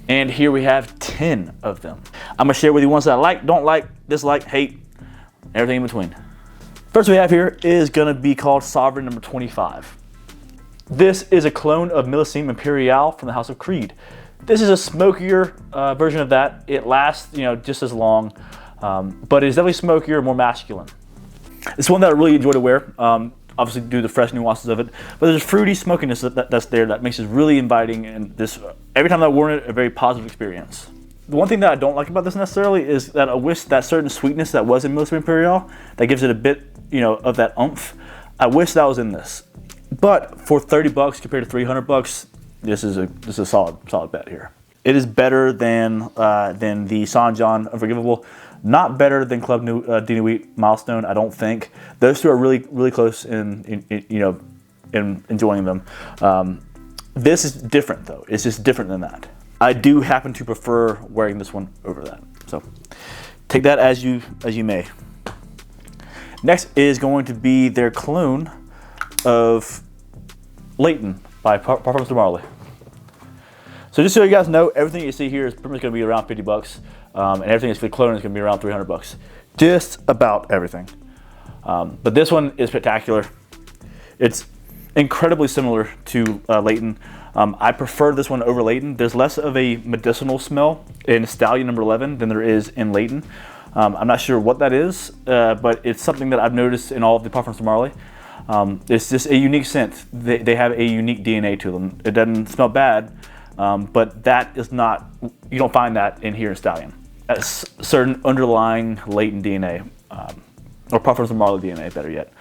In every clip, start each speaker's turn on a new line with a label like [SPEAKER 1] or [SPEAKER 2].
[SPEAKER 1] And here we have 10 of them. I'm gonna share with you ones that I like, don't like, dislike, hate, everything in between. First we have here is gonna be called Sovereign number 25. This is a clone of Millésime Impériale from the House of Creed. This is a smokier version of that. It lasts, just as long, but it's definitely smokier, more masculine. It's one that I really enjoy to wear, obviously due to the fresh nuances of it, but there's fruity smokiness that's there that makes it really inviting, and this, every time I've worn it, a very positive experience. The one thing that I don't like about this necessarily is that I wish that certain sweetness that was in Millésime Impériale, that gives it a bit, of that oomph, I wish that was in this. But for 30 bucks compared to 300 bucks, this is a solid bet here. It is better than the Saint John Unforgivable. Not better than Club de Nuit Milestone, I don't think. Those two are really close in enjoying them. This is different though. It's just different than that. I do happen to prefer wearing this one over that. So take that as you may. Next is going to be their clone of Leighton by Parfum de Marly. So just so you guys know, everything you see here is pretty much going to be around 50 bucks, and everything that's for the clone is going to be around 300 bucks. Just about everything. But this one is spectacular. It's incredibly similar to Leighton. I prefer this one over Leighton. There's less of a medicinal smell in Stallion number 11 than there is in Leighton. I'm not sure what that is, but it's something that I've noticed in all of the Parfums de Marly. It's just a unique scent. They have a unique DNA to them. It doesn't smell bad, but that is not, you don't find that in here in Stallion. A certain underlying Leighton DNA, or Parfums de Marly DNA, better yet.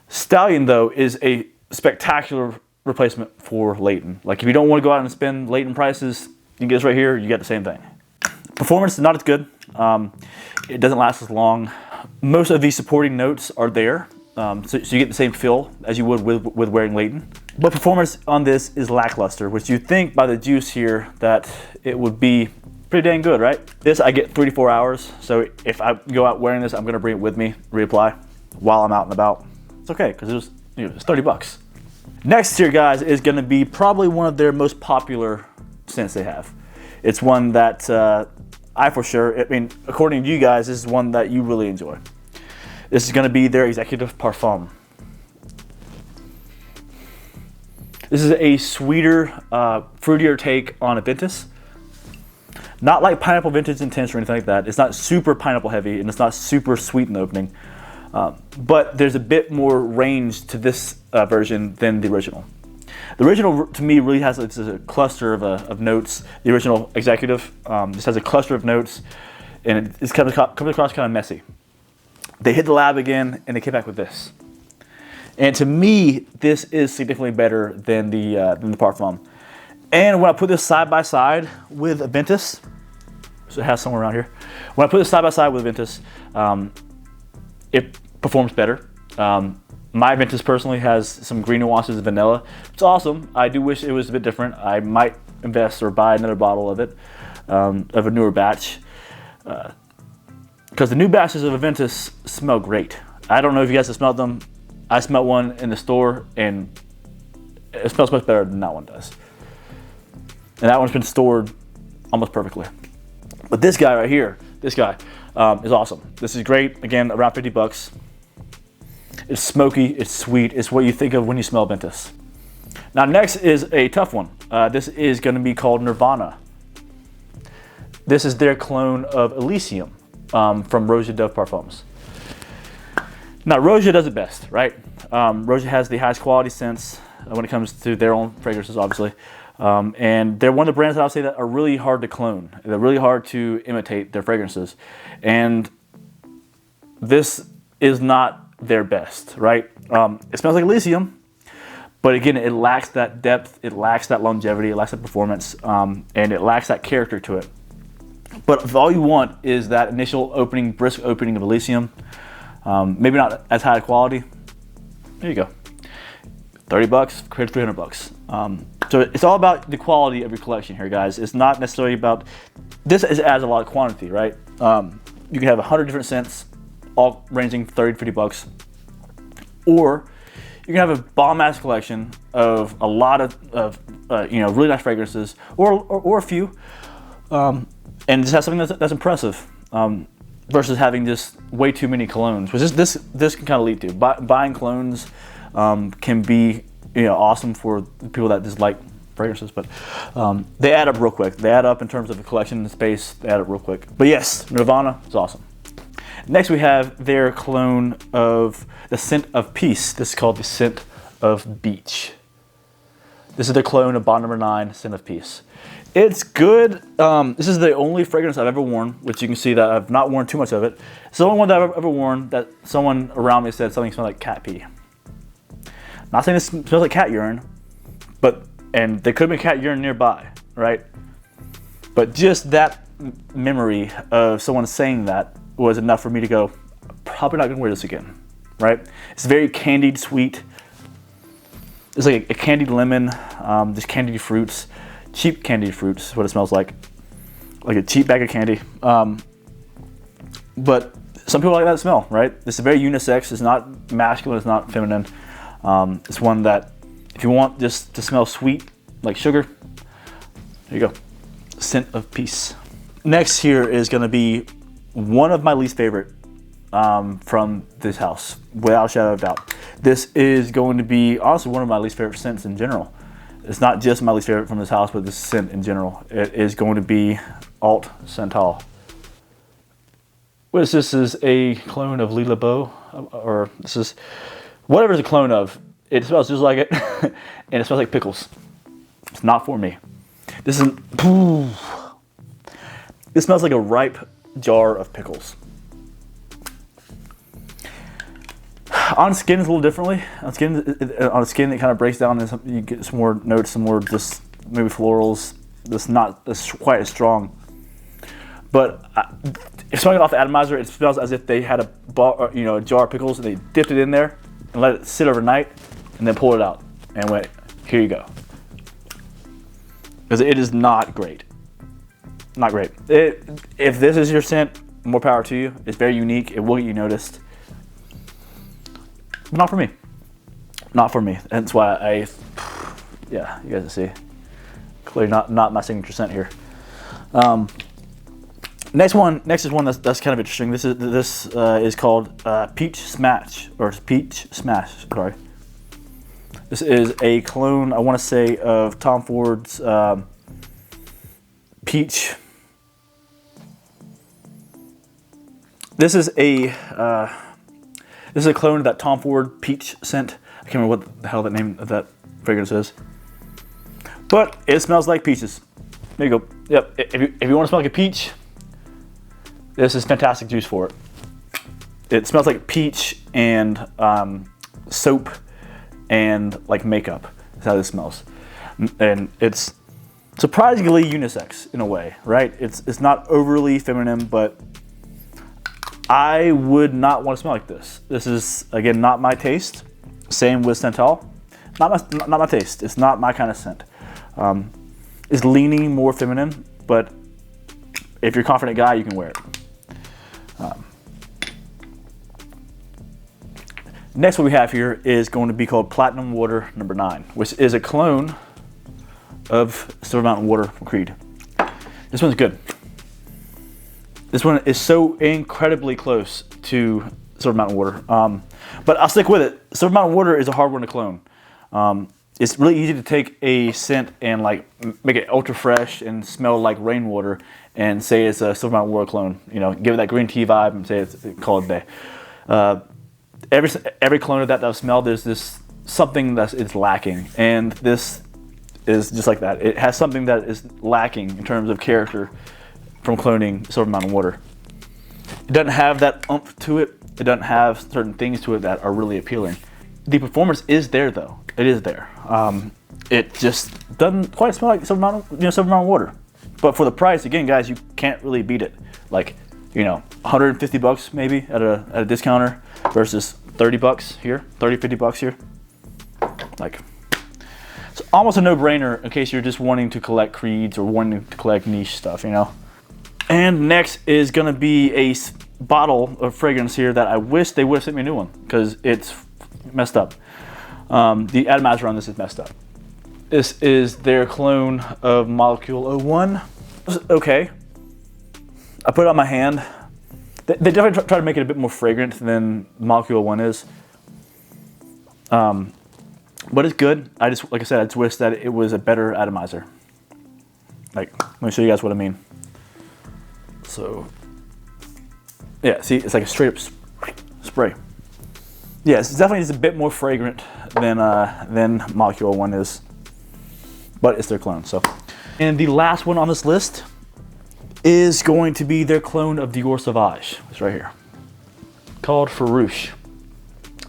[SPEAKER 1] Stallion, though, is a spectacular replacement for Leighton. Like, if you don't want to go out and spend Leighton prices, you can get this right here, you get the same thing. Performance is not as good. It doesn't last as long. Most of the supporting notes are there, so you get the same feel as you would with wearing Leighton. But performance on this is lackluster, which you think by the juice here that it would be pretty dang good, right? This I get 3 to 4 hours, so if I go out wearing this, I'm gonna bring it with me, reapply, while I'm out and about. It's okay, because it's 30 bucks. Next here, guys, is gonna be probably one of their most popular scents they have. It's one that according to you guys, this is one that you really enjoy. This is gonna be their Executive Parfum. This is a sweeter, fruitier take on a Ventus. Not like Pineapple Vintage Intense or anything like that. It's not super pineapple heavy, and it's not super sweet in the opening. But there's a bit more range to this version than the original. The original, to me, really has a cluster of notes. The original Executive just has a cluster of notes, and it comes across kind of messy. They hit the lab again, and they came back with this. And to me, this is significantly better than the Parfum. And when I put this side by side with a Ventus, so it has somewhere around here. When I put this side by side with a Ventus, it performs better. My Ventus personally has some green nuances of vanilla. It's awesome. I do wish it was a bit different. I might invest or buy another bottle of it, of a newer batch. Because the new batches of a Ventus smell great. I don't know if you guys have smelled them. I smelled one in the store, and it smells much better than that one does. And that one's been stored almost perfectly. But this guy right here, is awesome. This is great. Again, around 50 bucks. It's smoky, it's sweet, it's what you think of when you smell Ventus. Now next is a tough one. This is gonna be called Nirvana. This is their clone of Elysium from Roja Dove Parfums. Now Roja does it best, right? Roja has the highest quality scents when it comes to their own fragrances, obviously. And they're one of the brands that I would say that are really hard to clone. They're really hard to imitate their fragrances. And this is not their best, right? It smells like Elysium, but again, it lacks that depth, it lacks that longevity, it lacks that performance, and it lacks that character to it. But if all you want is that initial opening, brisk opening of Elysium, maybe not as high quality, there you go. 30 bucks compared to 300 bucks. So it's all about the quality of your collection here, guys. It's not necessarily about, this adds a lot of quantity, right? You can have 100 different scents, all ranging 30 to 50 bucks. Or you can have a bomb-ass collection of a lot of really nice fragrances, or a few, and just have something that's impressive, versus having just way too many colognes, which this can kind of lead to. Buying colognes can be, you know, awesome for people that just like fragrances, but they add up real quick. They add up in terms of the collection and space. They add up real quick. But yes, Nirvana is awesome. Next, we have their cologne of the scent of peace. This is called the scent of beach. This is their cologne of Bond No. 9, scent of peace. It's good. This is the only fragrance I've ever worn, which you can see that I've not worn too much of it. It's the only one that I've ever worn that someone around me said something smelled like cat pee. Not saying it smells like cat urine, and there could have been cat urine nearby, right? But just that memory of someone saying that was enough for me to go, probably not gonna wear this again, right? It's very candied sweet. It's like a candied lemon, just candied fruits, cheap candied fruits is what it smells like a cheap bag of candy. But some people like that smell, right? This is very unisex. It's not masculine. It's not feminine. It's one that if you want just to smell sweet like sugar, there you go. Scent of peace. Next here is going to be one of my least favorite from this house, without a shadow of doubt. This is going to be honestly one of my least favorite scents in general. It's not just my least favorite from this house, but this scent in general. It is going to be Alt Santal. What is this? Is a clone of Lila Beau, or this is whatever it's a clone of. It smells just like it, and it smells like pickles. It's not for me. This is, this smells like a ripe jar of pickles. On skin is a little differently. On skin it kind of breaks down and you get some more notes, some more just maybe florals. That's not quite as strong. But if smelling off the atomizer, it smells as if they had a jar of pickles and they dipped it in there and let it sit overnight and then pulled it out and went, here you go. Because it is not great. Not great. If this is your scent, more power to you. It's very unique. It will get you noticed. But not for me. Not for me. That's why yeah, you guys see. Clearly not my signature scent here. Next is one that's kind of interesting. This is called Peach Smash, or Peach Smash. Sorry. This is a clone, I want to say, of Tom Ford's Peach. This is a clone of that Tom Ford Peach scent. I can't remember what the hell the name of that fragrance is. But it smells like peaches. There you go. Yep. If you want to smell like a peach, this is fantastic juice for it. It smells like peach and soap and like makeup. That's how this smells. And it's surprisingly unisex in a way, right? It's not overly feminine, but I would not want to smell like this. This is, again, not my taste. Same with Santal. Not my taste. It's not my kind of scent. It's leaning more feminine, but if you're a confident guy, you can wear it. Next one we have here is going to be called Platinum Water No. 9, which is a clone of Silver Mountain Water from Creed. This one's good. This one is so incredibly close to Silver Mountain Water. But I'll stick with it. Silver Mountain Water is a hard one to clone. It's really easy to take a scent and like make it ultra fresh and smell like rainwater and say it's a Silver Mountain Water clone. You know, give it that green tea vibe and say call it a day. Every clone of that I've smelled, there's this something that is lacking, and this is just like that. It has something that is lacking in terms of character from cloning Silver Mountain Water. It doesn't have that oomph to it. It doesn't have certain things to it that are really appealing. The performance is there though. It is there. It just doesn't quite smell like Silver Mountain Water. But for the price, again, guys, you can't really beat it. Like, $150 maybe at a discounter versus $30 here, $50 here. Like, it's almost a no-brainer in case you're just wanting to collect creeds or wanting to collect niche stuff, And next is gonna be a bottle of fragrance here that I wish they would have sent me a new one because it's messed up. The atomizer on this is messed up. This is their clone of Molecule 01. was okay. I put it on my hand. They definitely try to make it a bit more fragrant than Molecule 1 is. But it's good. Like I said, I just wish that it was a better atomizer. Like, let me show you guys what I mean. So, yeah, see, it's like a straight up spray. Yeah, it's definitely just a bit more fragrant than Molecule 1 is. But it's their clone, so. And the last one on this list is going to be their clone of Dior Sauvage. It's right here. Called Farouche.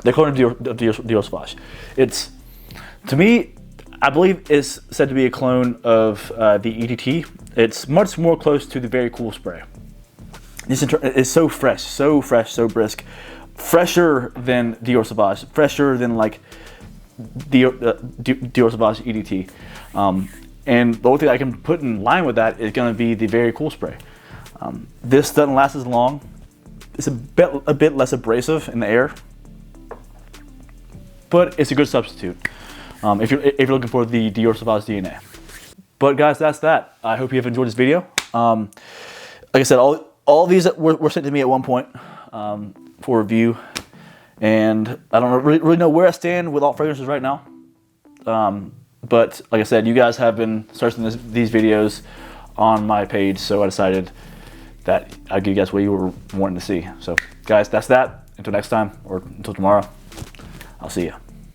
[SPEAKER 1] Their clone of Dior Sauvage. It's, to me, I believe it's said to be a clone of the EDT. It's much more close to the Very Cool spray. It's so fresh, so brisk. Fresher than Dior Sauvage. Fresher than like Dior Sauvage EDT. And the only thing I can put in line with that is going to be the Very Cool spray. This doesn't last as long. It's a bit less abrasive in the air, but it's a good substitute if you're looking for the Dior Sauvage DNA. But guys, that's that. I hope you have enjoyed this video. Like I said, all these that were sent to me at one point for review, and I don't really know where I stand with all fragrances right now. But like I said, you guys have been searching these videos on my page, so I decided that I'd give you guys what you were wanting to see. So guys, that's that. Until next time, or until tomorrow, I'll see you.